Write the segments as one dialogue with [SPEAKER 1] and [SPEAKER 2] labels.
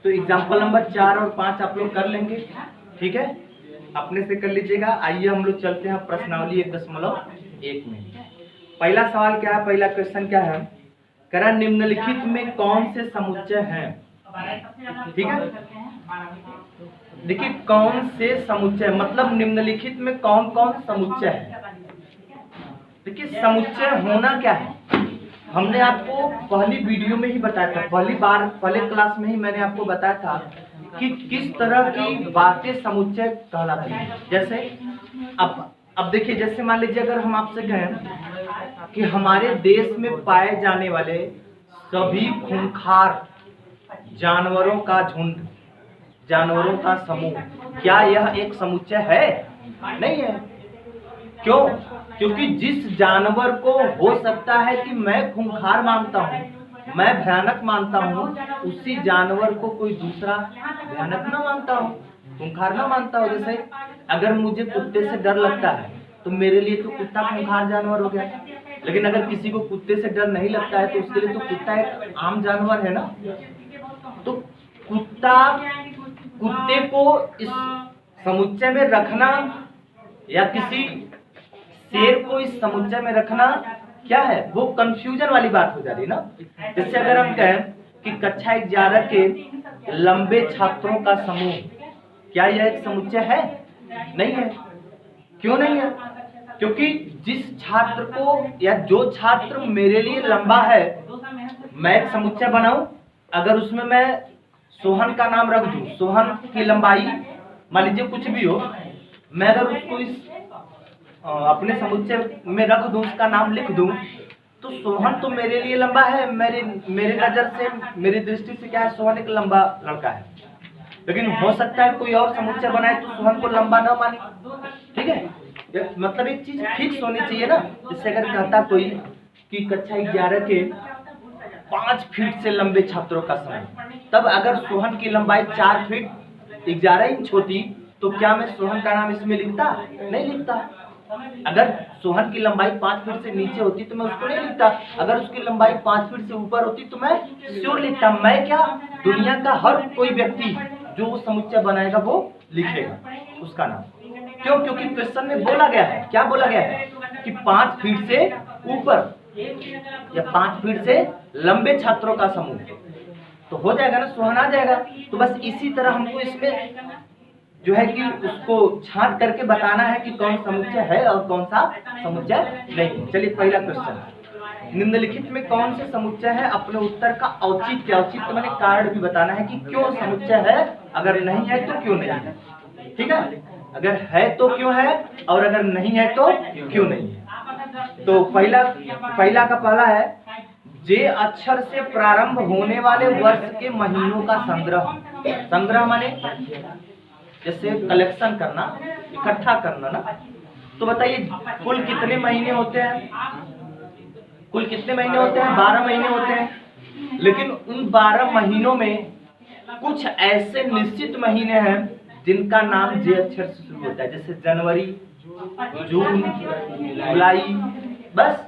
[SPEAKER 1] तो example number 4 और 5 आप लोग कर लेंगे, ठीक है, अपने से कर लीजिएगा। आइए हम लोग चलते हैं प्रश्नावली 1.1 में। पहला सवाल क्या है, पहला क्वेश्चन क्या है, कह रहा निम्नलिखित में कौन से समुच्चय हैं, ठीक है। देखिए कौन से समुच्चय मतलब निम्नलिखित में कौन कौन समुच्चय है। देखिए समुच्चय होना क्या है, हमने आपको पहली वीडियो में ही बताया था, पहले क्लास में ही मैंने आपको बताया था कि किस तरह की बातें समुच्चय कहलाती है। जैसे अब देखिए, जैसे मान लीजिए अगर हम आपसे कहें कि हमारे देश में पाए जाने वाले सभी खूंखार जानवरों का झुंड, जानवरों का समूह, क्या यह एक समुच्चय है? नहीं है। क्यों? क्योंकि जिस जानवर को हो सकता है कि मैं खूंखार मानता हूँ, मैं भयानक मानता हूँ, उसी जानवर को कोई दूसरा भयानक ना मानता हो, खूंखार ना मानता हो। जैसे अगर मुझे कुत्ते से डर लगता है तो मेरे लिए तो कुत्ता खूंखार जानवर हो गया, लेकिन अगर किसी को कुत्ते से डर नहीं लगता है तो उसके लिए तो कुत्ता एक आम जानवर है ना। तो कुत्ते को इस समुच्चय में रखना या किसी शेर को इस समुच्चय में रखना क्या है, वो कंफ्यूजन वाली बात हो जा रही है ना। जैसे अगर हम कहें कि कक्षा 11 के लंबे छात्रों का समूह, क्या यह एक समुच्चय है? नहीं है। क्यों नहीं है? क्योंकि जिस छात्र को या जो छात्र मेरे लिए लंबा है, मैं एक समुच्चय बनाऊं, अगर उसमें मैं सोहन का नाम रख दूं, सोहन की लंबाई मान लीजिए कुछ भी हो, मैं अगर उसको इस अपने समुच्चय में रख दूं, उसका नाम लिख दूं, तो सोहन तो मेरे लिए लंबा है, मेरे नजर से, मेरी दृष्टि से क्या है, सोहन एक लंबा लड़का है। लेकिन हो सकता है कोई और समुच्चय बनाए तो सोहन को लंबा न माने, ठीक है। मतलब एक चीज फिक्स होनी चाहिए ना। जैसे अगर कहता कोई कि कक्षा 11 के 5 फीट से लंबे छात्रों का समूह, तब अगर सोहन की लंबाई 4 फीट 11 इंच होती तो क्या मैं सोहन का नाम इसमें लिखता? नहीं लिखता। अगर सोहन की लंबाई 5 फीट से नीचे होती तो मैं उसको नहीं लिखता, अगर उसकी लंबाई 5 फीट से ऊपर होती तो मैं श्योर लिखता। मैं क्या, दुनिया का हर कोई व्यक्ति जो वो समुच्चय बनाएगा वो लिखेगा उसका नाम। क्यों? क्योंकि क्वेश्चन में बोला गया है, क्या बोला गया है कि 5 फीट से ऊपर या 5 फीट से लंबे छात्रों का समूह, तो हो जाएगा ना, सोहन आ जाएगा। तो बस इसी तरह हमको इसमें जो है कि उसको छांट करके बताना है कि कौन समुच्चय है और कौन सा समुच्चय नहीं। चलिए पहला क्वेश्चन, निम्नलिखित में कौन से समुच्चय है, अपने उत्तर का औचित्य, औचित्य मैंने कारण भी बताना है कि क्यों समुच्चय है, अगर नहीं है तो क्यों नहीं है, ठीक है। अगर है तो क्यों है और अगर नहीं है तो क्यों नहीं है। तो पहला का पहला है, जे अक्षर से प्रारंभ होने वाले वर्ष के महीनों का संग्रह। संग्रह माने जैसे कलेक्शन करना, इकट्ठा करना ना। तो बताइए कुल कितने महीने होते हैं? कुल कितने महीने होते हैं? 12 महीने होते हैं। लेकिन उन 12 महीनों में कुछ ऐसे निश्चित महीने हैं जिनका नाम जे अक्षर से शुरू होता है, जैसे जनवरी, जून, जुलाई। बस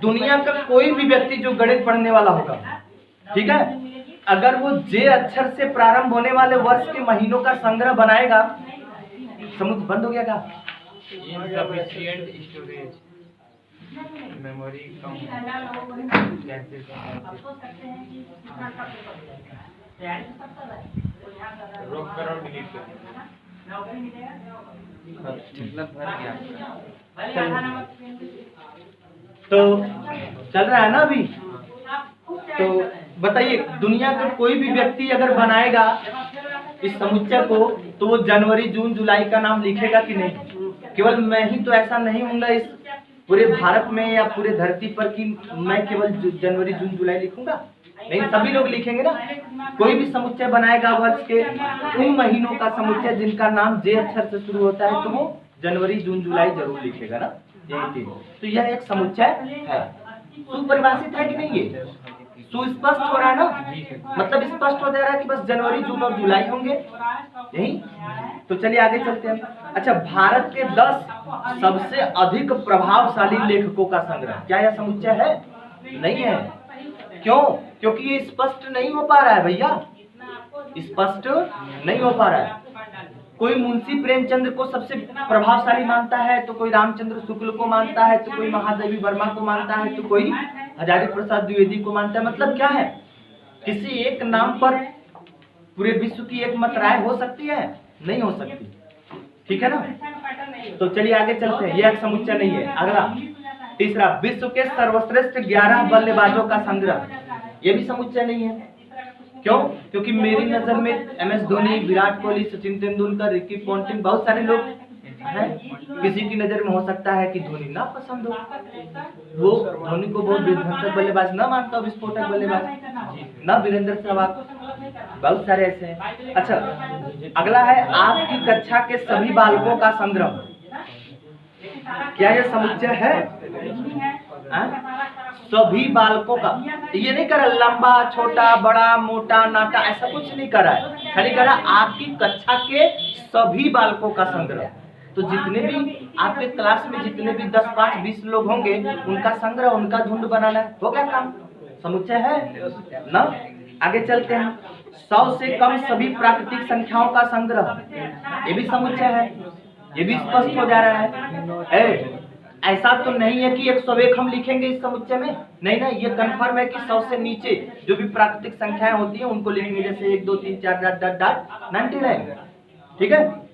[SPEAKER 1] दुनिया का कोई भी व्यक्ति जो गणित पढ़ने वाला होगा, ठीक है, अगर वो जे अक्षर से प्रारंभ होने वाले वर्ष के महीनों का संग्रह बनाएगा, समुद्र बंद हो गया क्या?
[SPEAKER 2] मेमोरी कम रोक कर और डिलीट कर, मतलब भर गया।
[SPEAKER 1] तो चल रहा है ना अभी। तो बताइए दुनिया का कोई भी व्यक्ति अगर बनाएगा इस समुच्चय को तो वो जनवरी, जून, जुलाई का नाम लिखेगा कि नहीं? केवल मैं ही तो ऐसा नहीं हूँगा इस पूरे भारत में या पूरे धरती पर कि मैं केवल जनवरी, जून, जुलाई लिखूंगा। नहीं, सभी लोग लिखेंगे ना। कोई भी समुच्चय बनाएगा वर्ष के उन महीनों का समुच्चय जिनका नाम जे अक्षर से शुरू होता है तो वो जनवरी, जून, जुलाई जरूर लिखेगा ना। यही तो यह एक समुच्चय है। सुपरिभाषित है कि नहीं? ये सुस्पष्ट हो रहा है ना, मतलब स्पष्ट हो जा रहा है कि बस जनवरी, जून और जुलाई होंगे, यही। तो चलिए आगे चलते हैं। अच्छा, भारत के 10 सबसे अधिक प्रभावशाली लेखकों का संग्रह, क्या यह समुच्चय है? नहीं है। क्यों? क्योंकि ये स्पष्ट नहीं हो पा रहा है भैया, स्पष्ट नहीं हो पा रहा है। कोई मुंशी प्रेमचंद्र को सबसे प्रभावशाली मानता है, तो कोई रामचंद्र शुक्ल को मानता है, तो कोई महादेवी वर्मा को मानता है, तो कोई हजारी प्रसाद द्विवेदी को मानता है। मतलब क्या है, किसी एक नाम पर पूरे विश्व की एक मत राय हो सकती है? नहीं हो सकती, ठीक है ना। तो चलिए आगे चलते हैं, ये एक समुच्चय नहीं है। अगला तीसरा, विश्व के सर्वश्रेष्ठ 11 बल्लेबाजों का संग्रह, ये भी समुच्चय नहीं है। क्यों? क्योंकि मेरी नजर में MS Dhoni, Virat Kohli, Sachin Tendulkar, Ricky Ponting, बहुत सारे लोग हैं। किसी की नजर में हो सकता है कि धोनी ना पसंद हो, वो धोनी को बहुत विध्वंसक बल्लेबाज न मानता हो, विस्फोटक बल्लेबाज न, वीरेंद्र सहवाग, बहुत सारे ऐसे हैं। अच्छा, अगला है आपकी कक्षा के सभी बालकों का संग्रह, क्या यह समुच्चय है? सभी बालकों का, ये नहीं करा लंबा छोटा बड़ा मोटा नाटा, ऐसा कुछ नहीं करा है, खाली करा आपकी कक्षा के सभी बालकों का संग्रह। तो जितने भी आपके क्लास में जितने भी 10, 5, 20 लोग होंगे, उनका संग्रह, उनका झुंड बनाना है, हो गया काम, समुच्चय है ना। आगे चलते हैं, 100 से कम सभी प्राकृतिक संख्याओं का संग्रह, ये भी समुच्चय है, ये भी स्पष्ट हो जा रहा है। ऐसा तो नहीं है कि 101 हम लिखेंगे इस समुच्चय में, नहीं ना, ये कंफर्म है कि 100 से नीचे जो भी प्राकृतिक संख्याएं होती हैं उनको लिखेंगे, जैसे 1 2 3 4 99, ठीक है।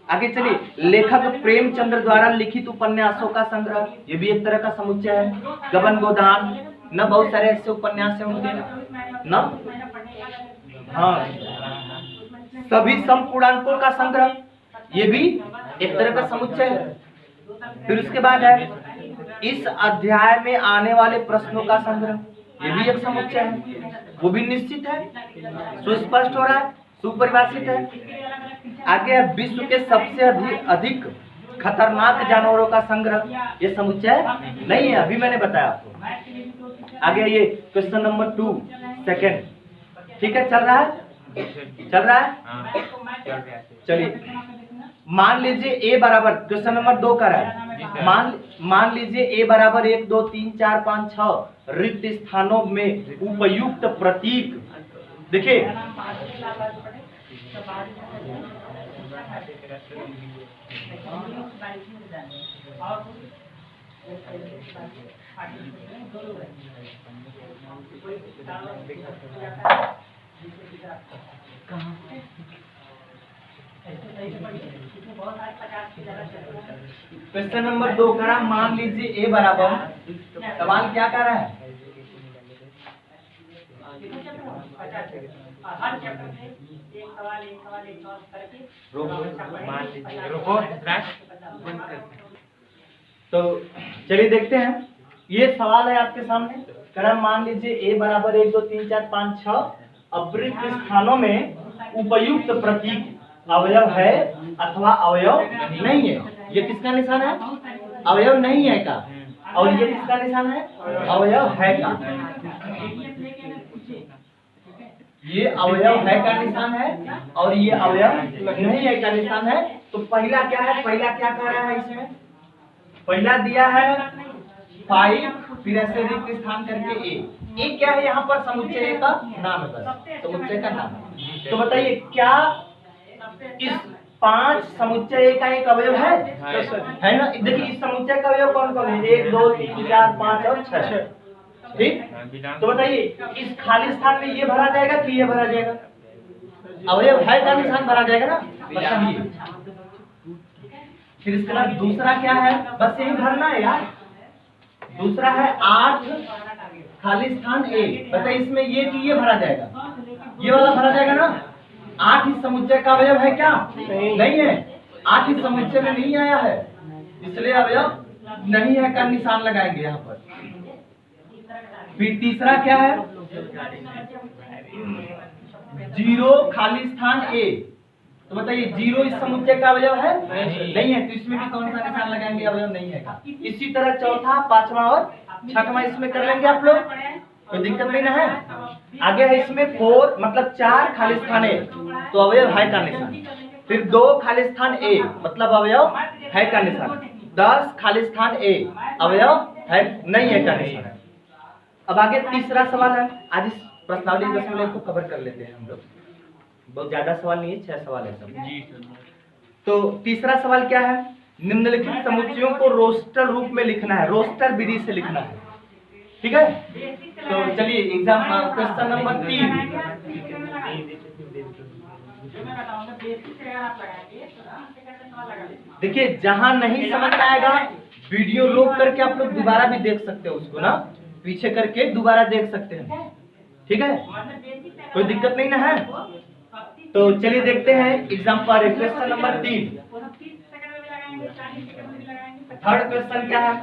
[SPEAKER 1] आगे चलिए, लेखक प्रेमचंद्र द्वारा लिखित उपन्यासों का संग्रह, ये भी एक तरह का समुच्चय है। गबन गोदान न, बहुत सारे ऐसे उपन्यास हैं उनके न, हाँ। सभी समपूर्णांकों का संग्रह, ये भी एक तरह का समुच्चय है। फिर उसके बाद है इस अध्याय में आने वाले प्रश्नों का संग्रह, ये भी एक समुच्चय है, वो भी निश्चित है, सुस्पष्ट हो रहा है, सुपरिभाषित है। आगे है विश्व के सबसे अधिक खतरनाक जानवरों का संग्रह, ये समुच्चय नहीं है, अभी मैंने बताया आपको। आगे ये क्वेश्चन नंबर 2 सेकेंड, ठीक है, चल रहा है, चलिए। मान लीजिए a बराबर, क्वेश्चन नंबर 2 का है, मान लीजिए a बराबर 1 2 3 4 5 6 रिक्त स्थानों में उपयुक्त प्रतीक, देखिए क्वेश्चन नंबर 2 करा, मान लीजिए a बराबर, सवाल क्या कर रहा है, तो चलिए देखते हैं, ये सवाल है आपके सामने। करा मान लीजिए a बराबर 1 2 3 4 5 6 अवृत्त स्थानों में उपयुक्त प्रतीक अवयव है अथवा अवयव नहीं है। ये किसका निशान है? अवयव नहीं है का। और ये किसका निशान है? अवयव है का। ये अवयव है का निशान है और ये अवयव नहीं है का निशान है। तो पहला क्या है? पहला क्या कह रहा है इसमें? पहला दिया है 5, फिर ऐसे रिक्त स्थान करके ए क्या है यहाँ पर? समुच्चय का नाम है, बस समुच्चय का नाम है। तो बताइए क्या इस 5 समुच्चय का एक अवयव है ना? देखिए इस समुच्चय का अवयव कौन कौन है? 1 2 3 4 5 और 6, ठीक। तो बताइए इस खाली स्थान में ये भरा जाएगा कि ये भरा जाएगा? अवयव है का निशान भरा जाएगा ना, बस। फिर इसके बाद दूसरा क्या है? बस यही भरना है यार। दूसरा है 8 खाली स्थान ए। बताइए इसमें ये कि ये भरा जाएगा? ये वाला भरा जाएगा ना। 8 इस समुच्चय का अवयव है क्या? नहीं है। 8 इस समुच्चय में नहीं आया है, इसलिए अवयव नहीं है का निशान लगाएंगे यहाँ पर। फिर तीसरा क्या है? 0 खाली स्थान ए। तो बताइए 0 इस समुच्चय का अवयव है? नहीं है। तो इसमें भी कौन सा निशान लगाएंगे? अवयव नहीं है का। इसी तरह चौथा, 5वां और 6वां इसमें कर लेंगे आप लोग, कोई दिक्कत नहीं ना है। आगे है इसमें 4 मतलब 4 खाली स्थान ए, तो अवयव है का निशान। फिर 2 खाली स्थान ए मतलब अवयव है का निशान। 10 खाली स्थान ए अवयव है नहीं है का निशान। अब आगे तीसरा सवाल है, आज इस प्रश्नावली 10 को कवर कर लेते हैं हम लोग, बहुत ज्यादा सवाल नहीं है, 6 सवाल है सब।
[SPEAKER 2] जी सर।
[SPEAKER 1] तो तीसरा सवाल क्या है, निम्नलिखित समुच्चयों को रोस्टर रूप में लिखना है, रोस्टर विधि से लिखना है, ठीक है। तो चलिए एग्जाम क्वेश्चन नंबर 3 देखिए, जहां नहीं समझ में आएगा वीडियो रोक करके आप लोग दोबारा भी देख सकते हो उसको ना, पीछे करके दोबारा देख सकते हैं, ठीक है, कोई दिक्कत नहीं ना है। तो चलिए देखते हैं एग्जाम पर क्वेश्चन नंबर 3। थर्ड क्वेश्चन क्या है,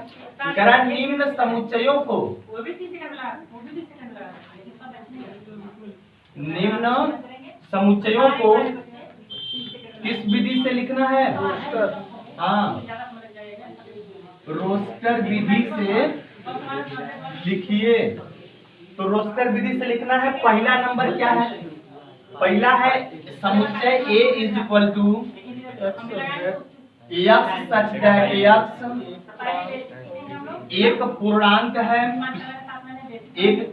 [SPEAKER 1] कह रहा है निम्न समुच्चयों को, निम्न समुच्चयों को किस विधि से लिखना है, हाँ रोस्टर विधि से लिखिए। तो रोस्टर विधि से लिखना है। पहला नंबर क्या है, पहला है समुच्चय A is equal to x such that x एक पूर्णांक है, एक